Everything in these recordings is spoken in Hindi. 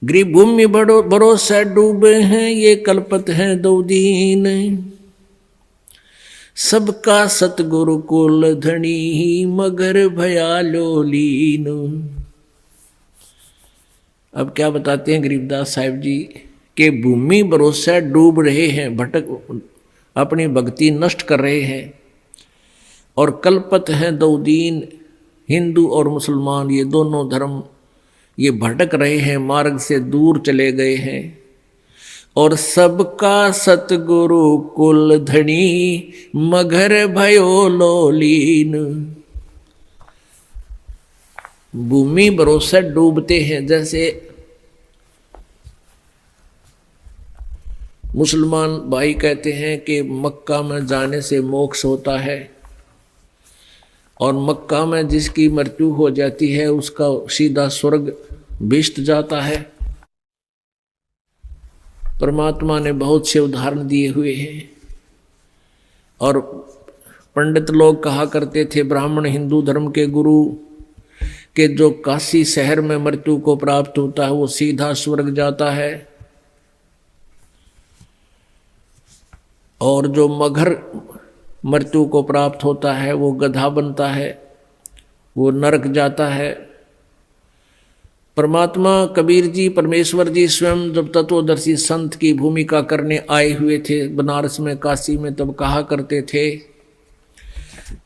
गरीब भूमि बड़ो भरोसे डूबे हैं, ये कल्पत हैं दो दीन। सबका सतगुरु कुल धनी, मगर भयालो लीन। अब क्या बताते हैं गरीबदास साहिब जी के भूमि भरोसे डूब रहे हैं, भटक अपनी भक्ति नष्ट कर रहे हैं, और कल्पत हैं दो दीन, हिंदू और मुसलमान ये दोनों धर्म ये भटक रहे हैं, मार्ग से दूर चले गए हैं। और सबका सतगुरु कुल धनी, मगर भयो लोलीन। भूमि भरोसे डूबते हैं, जैसे मुसलमान भाई कहते हैं कि मक्का में जाने से मोक्ष होता है, और मक्का में जिसकी मृत्यु हो जाती है उसका सीधा स्वर्ग भिष्ट जाता है। परमात्मा ने बहुत से उदाहरण दिए हुए हैं, और पंडित लोग कहा करते थे ब्राह्मण हिंदू धर्म के गुरु कि जो काशी शहर में मृत्यु को प्राप्त होता है वो सीधा स्वर्ग जाता है, और जो मगर मृत्यु को प्राप्त होता है वो गधा बनता है, वो नरक जाता है। परमात्मा कबीर जी परमेश्वर जी स्वयं जब तत्वदर्शी संत की भूमिका करने आए हुए थे बनारस में काशी में, तब कहा करते थे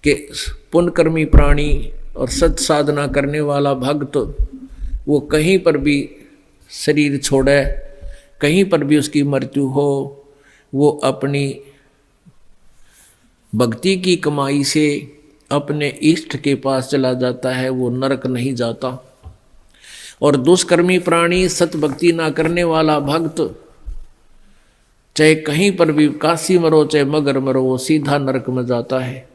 कि पुण्यकर्मी प्राणी और सत साधना करने वाला भक्त वो कहीं पर भी शरीर छोड़े, कहीं पर भी उसकी मृत्यु हो, वो अपनी भक्ति की कमाई से अपने इष्ट के पास चला जाता है, वो नरक नहीं जाता। और दुष्कर्मी प्राणी सत भक्ति ना करने वाला भक्त चाहे कहीं पर भी काशी मरो चाहे मगर मरो वो सीधा नरक में जाता है।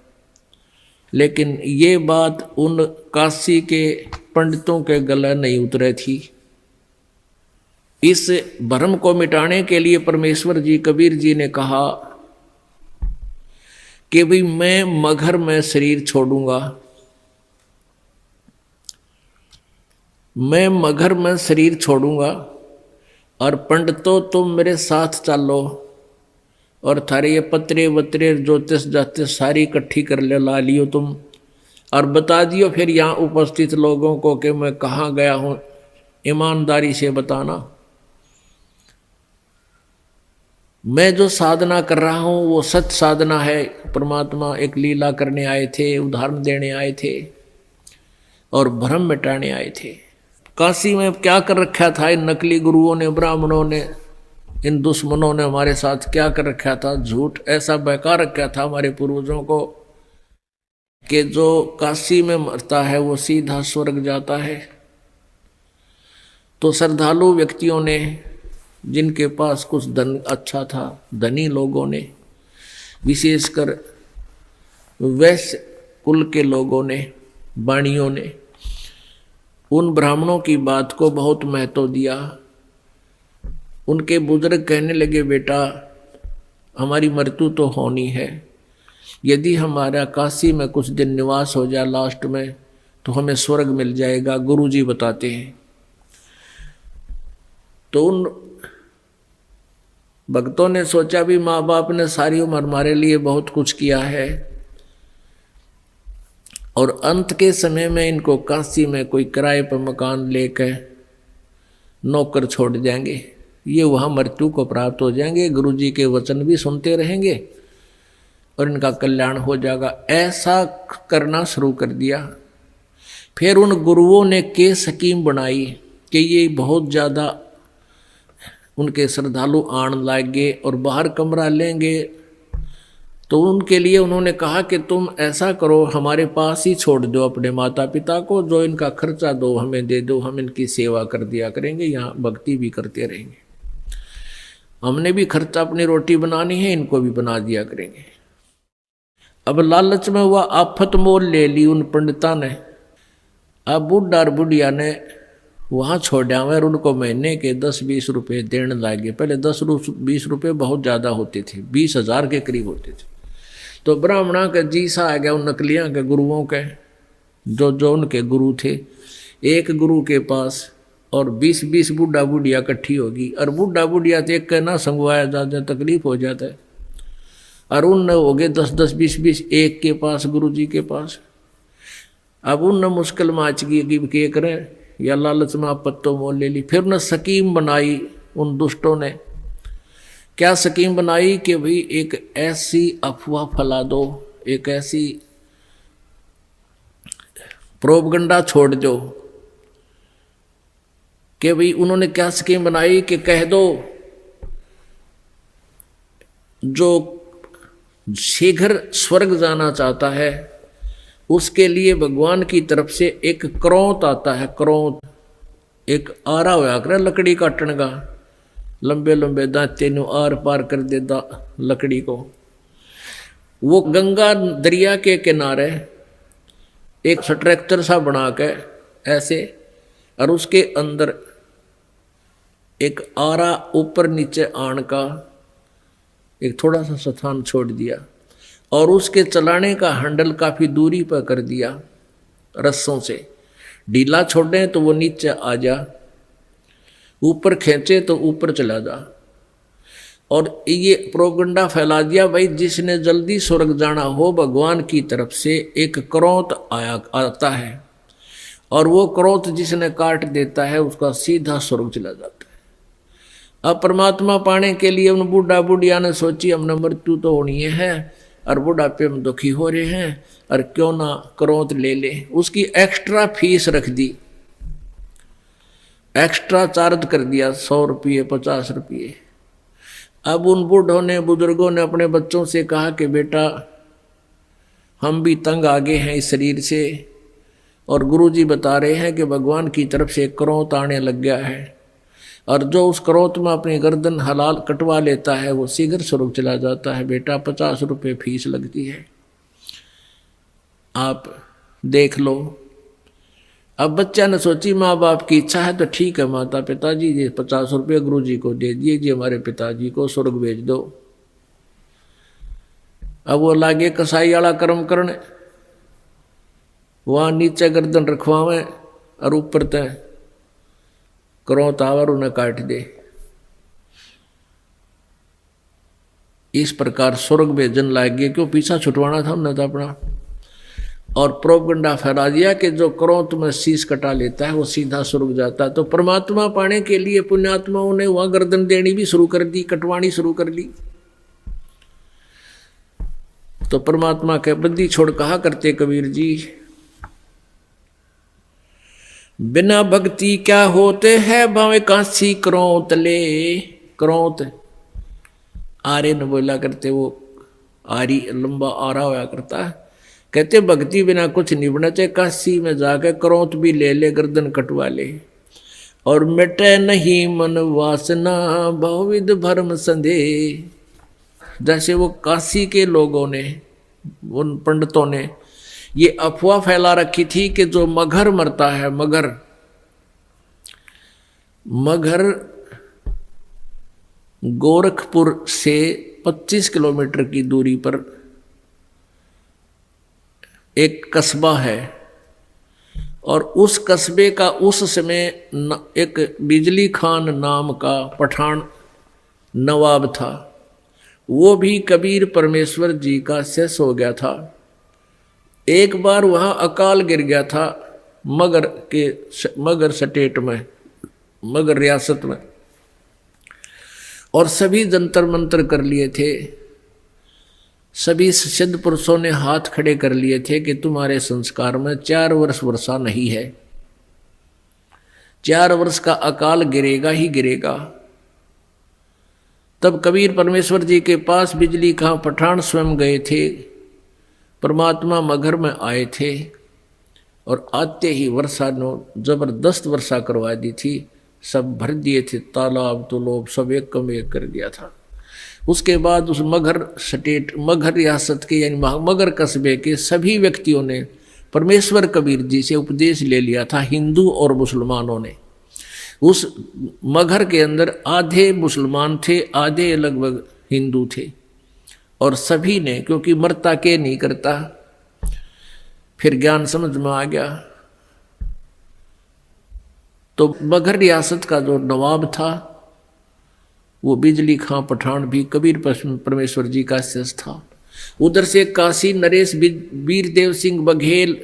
लेकिन ये बात उन काशी के पंडितों के गले नहीं उतरे थी। इस भ्रम को मिटाने के लिए परमेश्वर जी कबीर जी ने कहा कि भाई मैं मगर में शरीर छोड़ूंगा, मैं मगर में शरीर छोड़ूंगा, और पंडितों तुम मेरे साथ चलो, और थारे ये पत्रे वत्रे ज्योतिष जातिष सारी इकट्ठी कर ले ला लियो तुम, और बता दियो फिर यहाँ उपस्थित लोगों को कि मैं कहाँ गया हूँ, ईमानदारी से बताना। मैं जो साधना कर रहा हूँ वो सत साधना है। परमात्मा एक लीला करने आए थे, उदाहरण देने आए थे और भ्रम मिटाने आए थे। काशी में क्या कर रखा था इन नकली गुरुओं ने, ब्राह्मणों ने, इन दुश्मनों ने हमारे साथ क्या कर रखा था? झूठ ऐसा बहका रखा था हमारे पूर्वजों को कि जो काशी में मरता है वो सीधा स्वर्ग जाता है। तो श्रद्धालु व्यक्तियों ने, जिनके पास कुछ धन अच्छा था, धनी लोगों ने, विशेषकर वैश्य कुल के लोगों ने, वाणियों ने, उन ब्राह्मणों की बात को बहुत महत्व दिया। उनके बुजुर्ग कहने लगे बेटा हमारी मृत्यु तो होनी है, यदि हमारा काशी में कुछ दिन निवास हो जाए लास्ट में तो हमें स्वर्ग मिल जाएगा, गुरुजी बताते हैं। तो उन भक्तों ने सोचा भी माँ बाप ने सारी उम्र हमारे लिए बहुत कुछ किया है और अंत के समय में इनको काशी में कोई किराए पर मकान लेकर नौकर छोड़ जाएंगे, ये वहाँ मृत्यु को प्राप्त हो जाएंगे, गुरुजी के वचन भी सुनते रहेंगे और इनका कल्याण हो जाएगा। ऐसा करना शुरू कर दिया। फिर उन गुरुओं ने के स्कीम बनाई कि ये बहुत ज़्यादा उनके श्रद्धालु आण लाएंगे और बाहर कमरा लेंगे। तो उनके लिए उन्होंने कहा कि तुम ऐसा करो, हमारे पास ही छोड़ दो अपने माता पिता को, जो इनका खर्चा दो हमें दे दो, हम इनकी सेवा कर दिया करेंगे, यहाँ भक्ति भी करते रहेंगे, हमने भी खर्चा अपनी रोटी बनानी है, इनको भी बना दिया करेंगे। अब लालच में हुआ आफत मोल ले ली उन पंडिता ने। अब बुढ़ा और बुढ़िया ने वहाँ छोड़ा और उनको महीने के 10-20 रुपये देने लगे। पहले 10-20 रुपये बहुत ज़्यादा होते थे, 20,000 के करीब होते थे। तो ब्राह्मणा के जी सा आ गया उन नकलियाँ के गुरुओं के, जो उनके गुरु थे। एक गुरु के पास और 20-20 बूढ़ा बूढ़िया इकट्ठी होगी, और बूढ़ा बूढ़िया तो एक ना संगवाया जाता, तकलीफ हो जाता है। और उन हो गए 10-10, 20-20 एक के पास, गुरु जी के पास। अब उन मुश्किल माच की के करें, या लालच में पत्तों मोल ले ली। फिर न स्कीम बनाई उन दुष्टों ने। क्या स्कीम बनाई कि भाई एक ऐसी अफवाह फैला दो, एक ऐसी प्रोपगंडा छोड़ दो कि भाई उन्होंने क्या स्कीम बनाई कि कह दो जो शीघ्र स्वर्ग जाना चाहता है उसके लिए भगवान की तरफ से एक क्रोंत आता है। क्रोंत एक आरा होया करे लकड़ी काटने का, लंबे लंबे दांते नु आर पार कर देता लकड़ी को। वो गंगा दरिया के किनारे एक स्ट्रक्चर सा बना के ऐसे, और उसके अंदर एक आरा ऊपर नीचे आन का एक थोड़ा सा स्थान छोड़ दिया, और उसके चलाने का हैंडल काफी दूरी पर कर दिया रस्सों से। ढीला छोड़े तो वो नीचे आ जा, ऊपर खींचे तो ऊपर चला जा। और ये प्रोपगंडा फैला दिया भाई जिसने जल्दी स्वर्ग जाना हो भगवान की तरफ से एक क्रोंत आता है, और वो क्रोंत जिसने काट देता है उसका सीधा स्वर्ग चला जाता है। अब परमात्मा पाने के लिए उन बूढ़ा बूढ़िया ने सोची हमने मृत्यु तो होनी है और बुढ़ापे में दुखी हो रहे हैं, और क्यों ना क्रोंत ले ले। उसकी एक्स्ट्रा फीस रख दी, एक्स्ट्रा चार्ज कर दिया 100 रुपये 50 रुपये। अब उन बूढ़ों ने बुजुर्गों ने अपने बच्चों से कहा कि बेटा हम भी तंग आगे हैं इस शरीर से, और गुरुजी बता रहे हैं कि भगवान की तरफ से क्रोंत आने लग गया है, और जो उस क्रोंत में अपनी गर्दन हलाल कटवा लेता है वो शीघ्र स्वर्ग चला जाता है। बेटा 50 रुपये फीस लगती है, आप देख लो। अब बच्चा ने सोची माँ बाप की इच्छा है तो ठीक है माता पिताजी, ये 50 रुपये गुरु जी को दे दिए, जी हमारे पिताजी को स्वर्ग भेज दो। अब वो लागे कसाई वाला कर्म करने, वहाँ नीचे गर्दन रखवावे और ऊपर तय क्रोंत आवर उन्हें काट दे। इस प्रकार स्वर्ग भेजन लाग गए, क्यों पीछा छुटवाना था उन्हें तो अपना। और प्रोपगंडा फैला दिया कि जो क्रोंत में शीश कटा लेता है वो सीधा स्वर्ग जाता है। तो परमात्मा पाने के लिए पुण्यात्माओं ने वहां गर्दन देनी भी शुरू कर दी, कटवानी शुरू कर ली। तो परमात्मा के बंदी छोड़ कहा करते कबीर जी, बिना भक्ति क्या होते हैं भावे कांसी क्रोंत ले। क्रोंत आरे न बोला करते, वो आरी लंबा आरा होया करता है। कहते भक्ति बिना कुछ नहीं बना, चाहे काशी में जाकर क्रोंत भी ले ले, गर्दन कटवा ले, और मिटे नहीं मन वासना बहुविध भरम संदेह। जैसे वो काशी के लोगों ने, उन पंडितों ने ये अफवाह फैला रखी थी कि जो मगर मरता है, मगर गोरखपुर से 25 किलोमीटर की दूरी पर एक कस्बा है, और उस कस्बे का उस समय एक बिजली खान नाम का पठान नवाब था। वो भी कबीर परमेश्वर जी का शिष्य हो गया था। एक बार वहाँ अकाल गिर गया था मगर स्टेट में, मगर रियासत में, और सभी जंतर मंतर कर लिए थे। सभी सिद्ध पुरुषों ने हाथ खड़े कर लिए थे कि तुम्हारे संस्कार में 4 वर्ष वर्षा नहीं है, 4 वर्ष का अकाल गिरेगा ही गिरेगा। तब कबीर परमेश्वर जी के पास बिजली खां पठान स्वयं गए थे, परमात्मा मगर में आए थे, और आते ही वर्षा ने जबरदस्त वर्षा करवा दी थी। सब भर दिए थे, तालाब तुलोब सब एक कम एक कर दिया था। उसके बाद उस मगर स्टेट, मगर रियासत के यानी मगर कस्बे के सभी व्यक्तियों ने परमेश्वर कबीर जी से उपदेश ले लिया था। हिंदू और मुसलमानों ने, उस मगर के अंदर आधे मुसलमान थे, आधे लगभग हिंदू थे, और सभी ने, क्योंकि मरता के नहीं करता, फिर ज्ञान समझ में आ गया। तो मगहर रियासत का जो नवाब था वो बिजली खां पठान भी कबीर परमेश्वर जी का शिष्य था। उधर से काशी नरेश वीरदेव सिंह बघेल,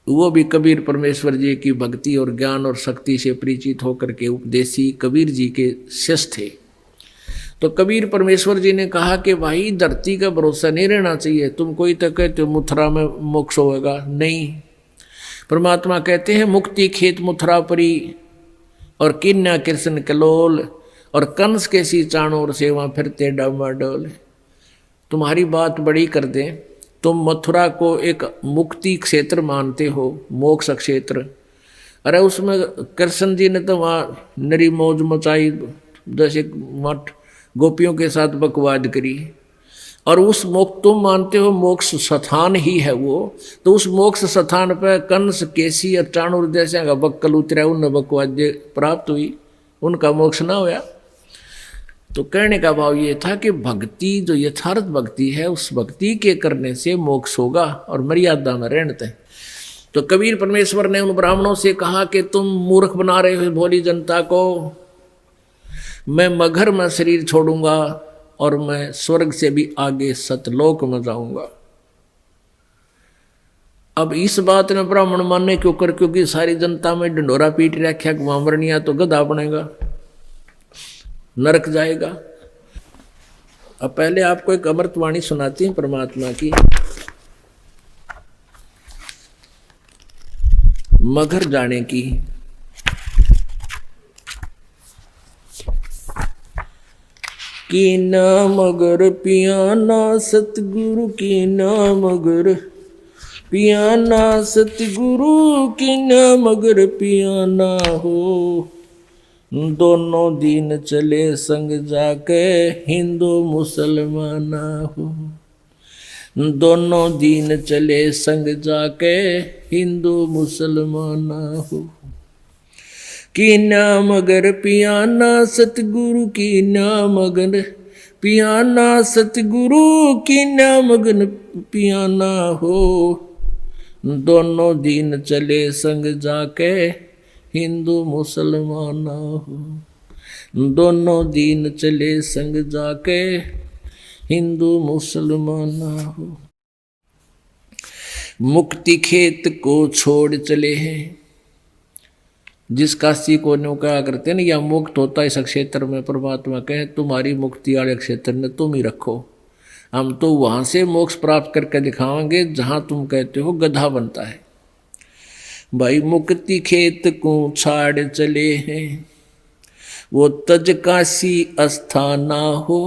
वो भी कबीर परमेश्वर जी की भक्ति और ज्ञान और शक्ति से परिचित होकर के उपदेशी कबीर जी के शिष्य थे। तो कबीर परमेश्वर जी ने कहा कि भाई धरती का भरोसा नहीं रहना चाहिए, तुम कोई तो कहते हो मथुरा में मोक्ष होगा, नहीं। परमात्मा कहते हैं मुक्ति खेत मथुरा परी और किन्या कृष्ण कलोल और कंस के सी चाणोर सेवा फिरते डामाडोल। तुम्हारी बात बड़ी कर दें, तुम मथुरा को एक मुक्ति क्षेत्र मानते हो, मोक्ष क्षेत्र। अरे उसमें कृष्ण जी ने तो वहाँ नरी मौज मचाई, जैसे मठ गोपियों के साथ बकवाद करी, और उस मोक्ष तुम मानते हो मोक्ष स्थान ही है वो, तो उस मोक्ष स्थान पर कंस केसी और चाणूर जैसे का बक्कल उतरा, उन बकवाद प्राप्त हुई, उनका मोक्ष ना होया। तो कहने का भाव ये था कि भक्ति जो यथार्थ भक्ति है, उस भक्ति के करने से मोक्ष होगा और मर्यादा में रहते हैं। तो कबीर परमेश्वर ने उन ब्राह्मणों से कहा कि तुम मूर्ख बना रहे हो भोली जनता को, मैं मगहर में शरीर छोड़ूंगा और मैं स्वर्ग से भी आगे सतलोक में जाऊंगा। अब इस बात ने ब्राह्मण मानने क्यों कर, क्योंकि सारी जनता में ढंडोरा पीट रखा कि वहां मरनिया तो गधा बनेगा, नरक जाएगा। अब पहले आपको एक अमृतवाणी सुनाती है परमात्मा की। मगहर जाने की। की ना मगर पियाना सतगुरु की ना मगर पियाना सतगुरु की ना मगर पियाना हो। दोनों दिन चले संग जाके हिंदू मुसलमान हो। दोनों दिन चले संग जाके हिंदू मुसलमान हो। की ना मगर पियाना सतगुरु की ना मगन पियाना सतगुरु की ना मगन पियाना हो। दोनों दिन चले संग जाके हिंदू मुसलमान हो। दोनों दिन चले संग जाके हिंदू मुसलमान हो। मुक्ति खेत को छोड़ चले हैं। जिस काशी को न्यू कहा करते हैं ना, या मुक्त होता है इस क्षेत्र में, परमात्मा कहे तुम्हारी मुक्ति वाले क्षेत्र में तुम ही रखो, हम तो वहां से मोक्ष प्राप्त करके दिखाएंगे जहां तुम कहते हो गधा बनता है। भाई मुक्ति खेत को छाड़ चले हैं, वो तज काशी अस्थाना हो।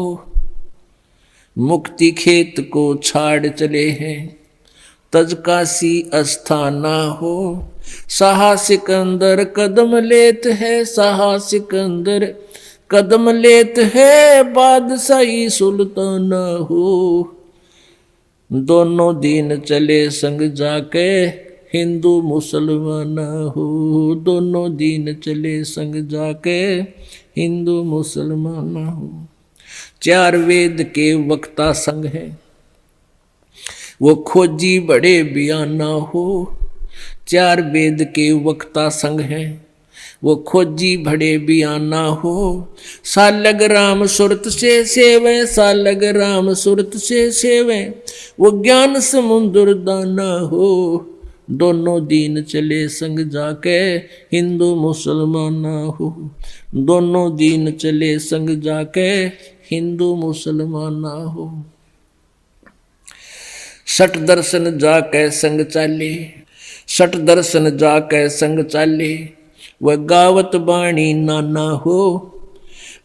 मुक्ति खेत को छाड़ चले हैं, तज काशी अस्थाना हो। साहा सिकंदर कदम लेत है, साहा सिकंदर कदम लेत है, बादशाही सुल्ताना हो। दोनों दिन चले संग जाके हिंदू मुसलमान हो। दोनों दिन चले संग जाके हिंदू मुसलमान हो। चार वेद के वक्ता संग है, वो खोजी बड़े बयाना हो। चार वेद के वक्ता संग है, वो खोजी बड़े बयाना हो। सालग राम सुरत से सेवे, सालग राम सुरत से सेवे, वो ज्ञान समुद्र दाना हो। दोनों दिन चले संग जाके हिंदू मुसलमान हो। दोनों दिन चले संग जाके हिंदू मुसलमान हो। सठ दर्शन जाके संग चाले, सठ दर्शन जाके संग चाले, वह गावत बाणी नाना हो।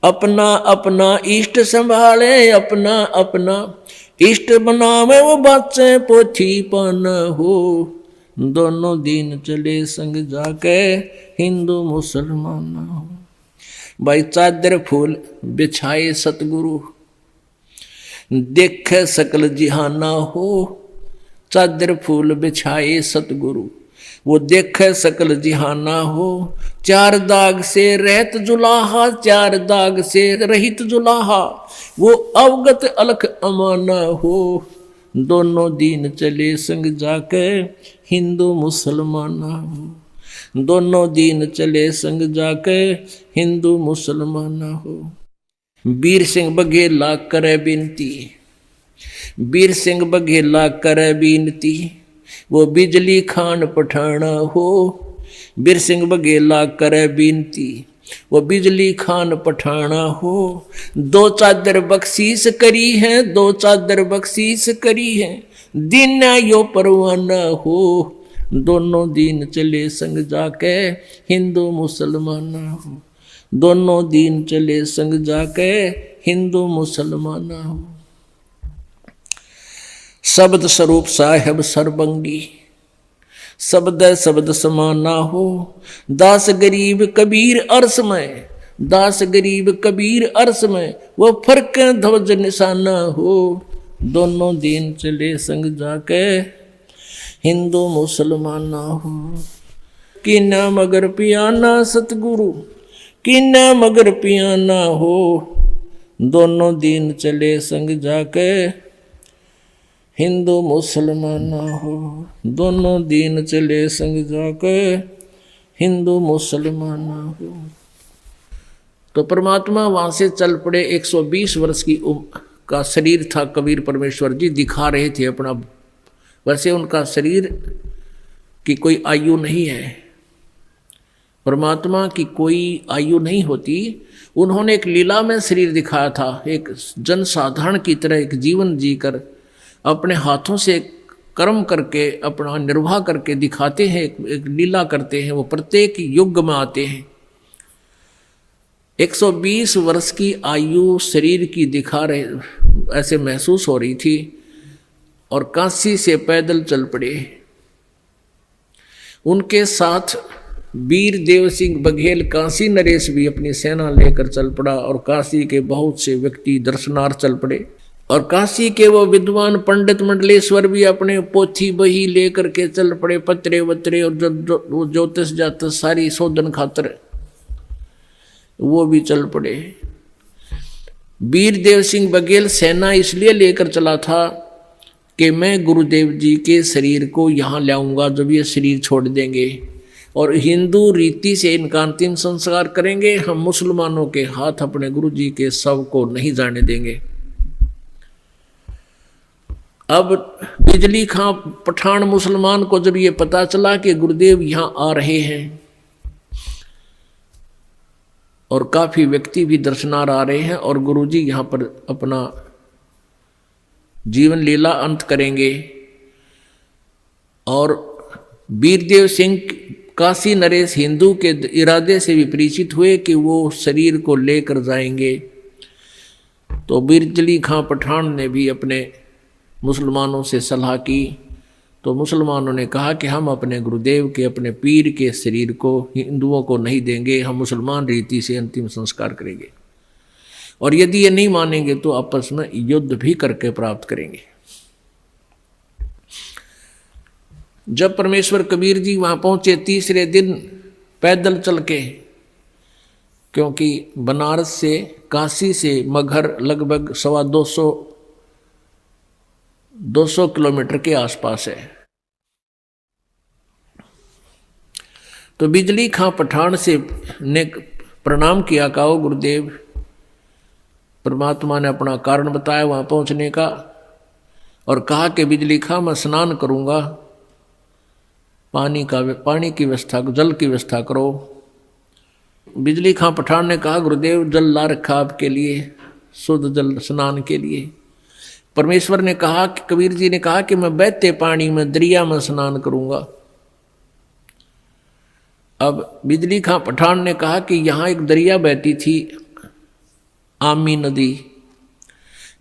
अपना अपना इष्ट संभाले, अपना अपना इष्ट बनावे, वो बाचे पोथी पाना हो। दोनों दिन चले संग जाके हिंदू मुसलमान हो। भाई चादर फूल बिछाए सतगुरु, देखे सकल जिहाना हो। चादर फूल बिछाए सतगुरु, वो देखे सकल जिहाना हो। चार दाग से रहत जुलाहा, चार दाग से रहित जुलाहा, वो अवगत अलख अमाना हो। दोनों दिन चले संग जाके हिंदू मुसलमान हो। दोनों दीन चले संग जाके हिंदू मुसलमान हो। वीर सिंह बघेला करे बिनती, वीर सिंह बघेला करे बिनती, वो बिजली खान पठाना हो। वीर सिंह बघेला करे बिनती, वो बिजली खान पठाना हो। दो चादर बख्शीश करी है, दो चादर बख्शीश करी है, दिन यो परवाना हो। दोनों दीन चले संग जाके हिंदू मुसलमान हो। दोनों दीन चले संग जाके हिंदू मुसलमान हो। शब्द स्वरूप साहेब सरबंगी, शब्द शब्द समाना हो। दास गरीब कबीर अर्श में, दास गरीब कबीर अर्श में, वो फर्क ध्वज निशाना हो। दोनों दीन चले संग जाके हिंदू मुसलमान हो। कीना मगर पियाना सतगुरु, कीना मगर पियाना हो। दोनों दीन चले संग जाके हिंदू मुसलमान हो। दोनों दीन चले संग जाके हिंदू मुसलमान हो। तो परमात्मा वहां से चल पड़े। 120 वर्ष की उम्र का शरीर था कबीर परमेश्वर जी दिखा रहे थे अपना। वैसे उनका शरीर की कोई आयु नहीं है, परमात्मा की कोई आयु नहीं होती। उन्होंने एक लीला में शरीर दिखाया था, एक जनसाधारण की तरह एक जीवन जीकर अपने हाथों से कर्म करके अपना निर्वाह करके दिखाते हैं, एक लीला करते हैं। वो प्रत्येक युग में आते हैं। 120 वर्ष की आयु शरीर की दिखा रहे ऐसे महसूस हो रही थी और काशी से पैदल चल पड़े। उनके साथ वीर देव सिंह बघेल काशी नरेश भी अपनी सेना लेकर चल पड़ा और काशी के बहुत से व्यक्ति दर्शनार्थ चल पड़े। और काशी के वो विद्वान पंडित मंडलेश्वर भी अपने पोथी बही लेकर के चल पड़े, पत्रे वत्रे और जो ज्योतिष जातस सारी शोधन खातर वो भी चल पड़े। वीर देव सिंह बघेल सेना इसलिए लेकर चला था कि मैं गुरुदेव जी के शरीर को यहाँ लाऊंगा जब ये शरीर छोड़ देंगे, और हिंदू रीति से इनका अंतिम संस्कार करेंगे। हम मुसलमानों के हाथ अपने गुरु जी के शव को नहीं जाने देंगे। अब बिजली खां पठान मुसलमान को जब ये पता चला कि गुरुदेव यहाँ आ रहे हैं और काफी व्यक्ति भी दर्शनार आ रहे हैं और गुरुजी यहाँ पर अपना जीवन लीला अंत करेंगे, और वीरदेव सिंह काशी नरेश हिंदू के इरादे से भी परिचित हुए कि वो शरीर को लेकर जाएंगे, तो बिजली खां पठान ने भी अपने मुसलमानों से सलाह की। तो मुसलमानों ने कहा कि हम अपने गुरुदेव के अपने पीर के शरीर को हिंदुओं को नहीं देंगे, हम मुसलमान रीति से अंतिम संस्कार करेंगे, और यदि ये नहीं मानेंगे तो आपस में युद्ध भी करके प्राप्त करेंगे। जब परमेश्वर कबीर जी वहां पहुंचे तीसरे दिन पैदल चल के, क्योंकि बनारस से काशी से मगहर लगभग 200 किलोमीटर के आसपास है। तो बिजली खां पठान से ने प्रणाम किया, कहो गुरुदेव। परमात्मा ने अपना कारण बताया वहां पहुंचने का और कहा कि बिजली खां मैं स्नान करूंगा, पानी की व्यवस्था, जल की व्यवस्था करो। बिजली खां पठान ने कहा गुरुदेव जल ला रखा आपके लिए, शुद्ध जल स्नान के लिए। परमेश्वर ने कहा कि कबीर जी ने कहा कि मैं बहते पानी में दरिया में स्नान करूंगा। अब बिजली खां पठान ने कहा कि यहाँ एक दरिया बहती थी आमी नदी,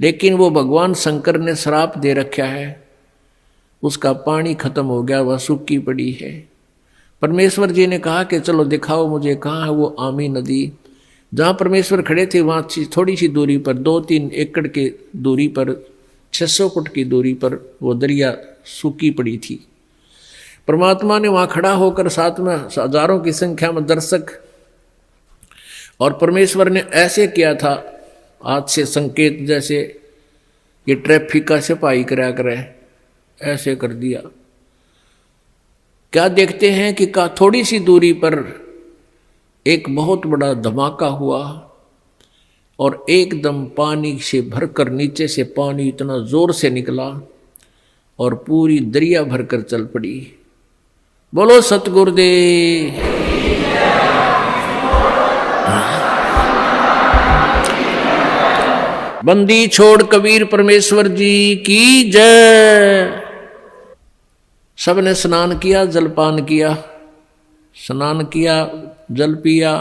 लेकिन वो भगवान शंकर ने श्राप दे रखा है, उसका पानी खत्म हो गया, वह सूखी पड़ी है। परमेश्वर जी ने कहा कि चलो दिखाओ मुझे कहाँ है वो आमी नदी। जहाँ परमेश्वर खड़े थे वहाँ थोड़ी सी दूरी पर 2-3 एकड़ की दूरी पर 600 फुट की दूरी पर वो दरिया सूखी पड़ी थी। परमात्मा ने वहाँ खड़ा होकर साथ में हजारों की संख्या में दर्शक, और परमेश्वर ने ऐसे किया था हाथ से संकेत जैसे ये ट्रैफिक का सिपाही करा करे, ऐसे कर दिया। क्या देखते हैं कि थोड़ी सी दूरी पर एक बहुत बड़ा धमाका हुआ और एकदम पानी से भरकर नीचे से पानी इतना जोर से निकला और पूरी दरिया भरकर चल पड़ी। बोलो सतगुरुदेव। बंदी छोड़ कबीर परमेश्वर जी की जय। सबने स्नान किया, जलपान किया, स्नान किया, जल पिया।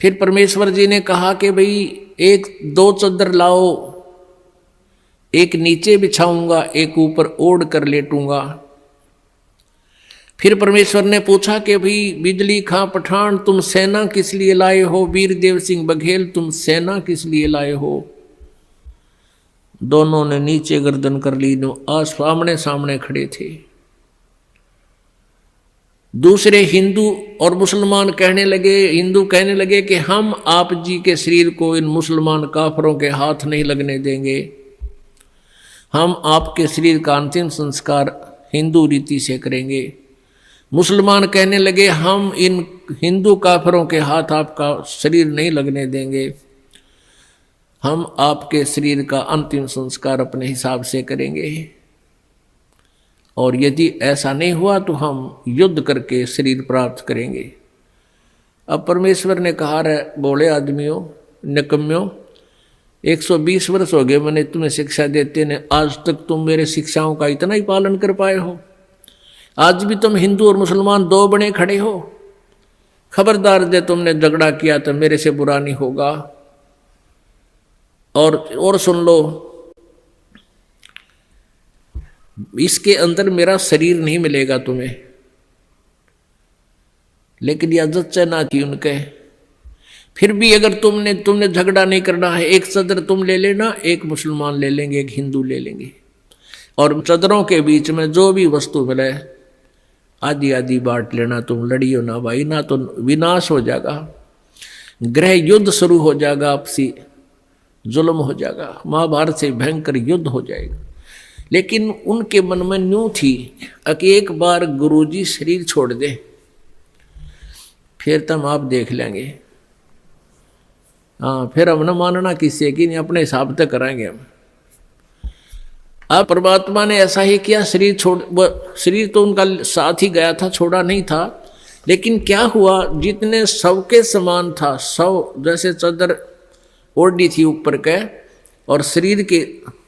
फिर परमेश्वर जी ने कहा कि भाई एक दो चादर लाओ, एक नीचे बिछाऊंगा, एक ऊपर ओढ़ कर लेटूंगा। फिर परमेश्वर ने पूछा कि भाई बिजली खां पठान तुम सेना किस लिए लाए हो, वीर देव सिंह बघेल तुम सेना किस लिए लाए हो। दोनों ने नीचे गर्दन कर ली, आज सामने सामने खड़े थे। दूसरे हिंदू और मुसलमान कहने लगे, हिंदू कहने लगे कि हम आप जी के शरीर को इन मुसलमान काफरों के हाथ नहीं लगने देंगे, हम आपके शरीर का अंतिम संस्कार हिंदू रीति से करेंगे। मुसलमान कहने लगे हम इन हिंदू काफरों के हाथ आपका शरीर नहीं लगने देंगे, हम आपके शरीर का अंतिम संस्कार अपने हिसाब से करेंगे, और यदि ऐसा नहीं हुआ तो हम युद्ध करके शरीर प्राप्त करेंगे। अब परमेश्वर ने कहा रे बोले आदमियों, निकम्यों, 120 वर्ष हो गए मैंने तुम्हें शिक्षा देते ने, आज तक तुम मेरे शिक्षाओं का इतना ही पालन कर पाए हो। आज भी तुम हिंदू और मुसलमान दो बने खड़े हो। खबरदार जे तुमने झगड़ा किया तो मेरे से बुरा नहीं होगा। और सुन लो, इसके अंदर मेरा शरीर नहीं मिलेगा तुम्हें। लेकिन यह जच्चा ना थी उनके। फिर भी अगर तुमने झगड़ा नहीं करना है, एक चदर तुम ले लेना, एक मुसलमान ले लेंगे, एक हिंदू ले लेंगे, और चदरों के बीच में जो भी वस्तु मिले आधी आधी बांट लेना। तुम लड़ियो ना भाई, ना तो विनाश हो जाएगा, गृह युद्ध शुरू हो जाएगा, आपसी जुल्म हो जाएगा, महाभारत से भयंकर युद्ध हो जाएगा। लेकिन उनके मन में न्यू थी कि एक बार गुरुजी शरीर छोड़ दे फिर तुम आप देख लेंगे। हाँ, फिर हम न मानना किसी की नहीं, अपने हिसाब तक कराएंगे हम। अब परमात्मा ने ऐसा ही किया, शरीर तो उनका साथ ही गया था, छोड़ा नहीं था। लेकिन क्या हुआ, जितने सबके समान था, सब जैसे चादर ओढ़ी थी ऊपर के और शरीर के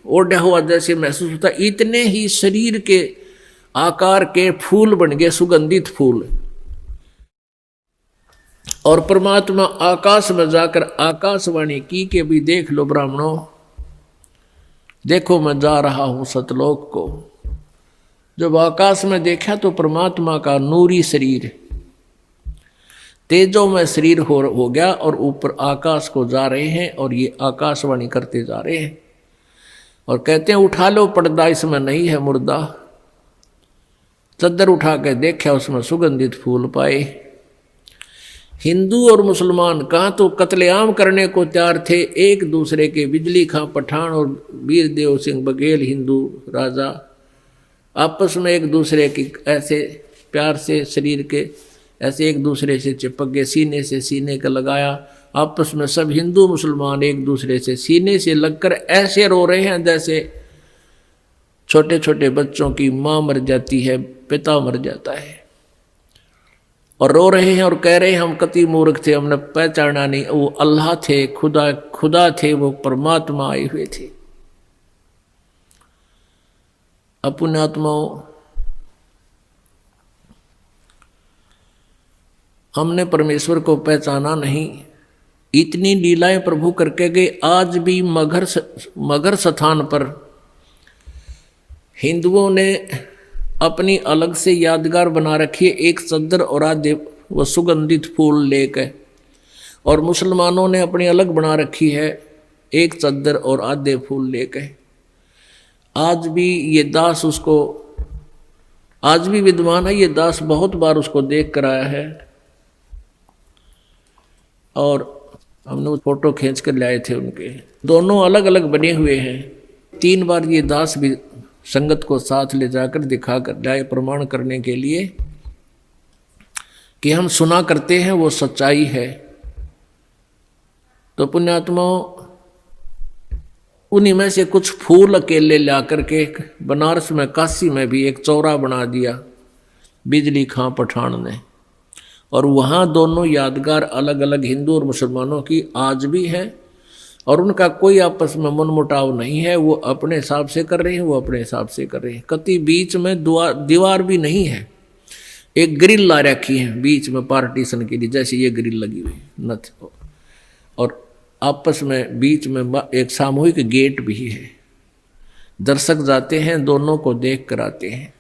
ओढ़ा हुआ जैसे महसूस होता, इतने ही शरीर के आकार के फूल बन गए, सुगंधित फूल। और परमात्मा आकाश में जाकर आकाशवाणी की कि भी देख लो ब्राह्मणों, देखो मैं जा रहा हूं सतलोक को। जब आकाश में देखा तो परमात्मा का नूरी शरीर तेजों में शरीर हो गया और ऊपर आकाश को जा रहे हैं, और ये आकाशवाणी करते जा रहे हैं और कहते हैं उठा लो पर्दा, इसमें नहीं है मुर्दा। चद्दर उठा के देखा, उसमें सुगंधित फूल पाए। हिंदू और मुसलमान कहाँ तो कत्लेआम करने को तैयार थे, एक दूसरे के बिजली खां पठान और वीर देव सिंह बघेल हिंदू राजा आपस में एक दूसरे की ऐसे प्यार से शरीर के ऐसे एक दूसरे से चिपक गए, सीने से सीने का लगाया। आपस में सब हिंदू मुसलमान एक दूसरे से सीने से लगकर ऐसे रो रहे हैं जैसे छोटे छोटे बच्चों की माँ मर जाती है, पिता मर जाता है, और रो रहे हैं और कह रहे हैं हम कति मूर्ख थे, हमने पहचाना नहीं, वो अल्लाह थे, खुदा थे, वो परमात्मा आए हुए थे। अपने आत्माओं, हमने परमेश्वर को पहचाना नहीं, इतनी लीलाएं प्रभु करके गए। आज भी मगर स्थान पर हिंदुओं ने अपनी अलग से यादगार बना रखी है, एक चद्दर और आधे वो सुगंधित फूल लेकर, और मुसलमानों ने अपनी अलग बना रखी है, एक चद्दर और आधे फूल लेकर। आज भी ये दास उसको, आज भी विद्वान है ये दास, बहुत बार उसको देख कर आया है, और हमने वो फोटो खींच कर लाए थे उनके। दोनों अलग अलग बने हुए हैं। 3 बार ये दास भी संगत को साथ ले जाकर दिखा कर लाए, प्रमाण करने के लिए कि हम सुना करते हैं वो सच्चाई है। तो पुण्यात्माओं, उन्हीं में से कुछ फूल अकेले ला करके बनारस में, काशी में भी एक चौरा बना दिया बिजली खां पठान ने, और वहाँ दोनों यादगार अलग अलग हिंदू और मुसलमानों की आज भी है, और उनका कोई आपस में मनमुटाव नहीं है। वो अपने हिसाब से कर रहे हैं, वो अपने हिसाब से कर रहे हैं। कति बीच में दीवार भी नहीं है, एक ग्रिल ला रखी है बीच में पार्टीशन के लिए, जैसे ये ग्रिल लगी हुई नथ, और आपस में बीच में एक सामूहिक गेट भी है। दर्शक जाते हैं, दोनों को देख कर आते हैं।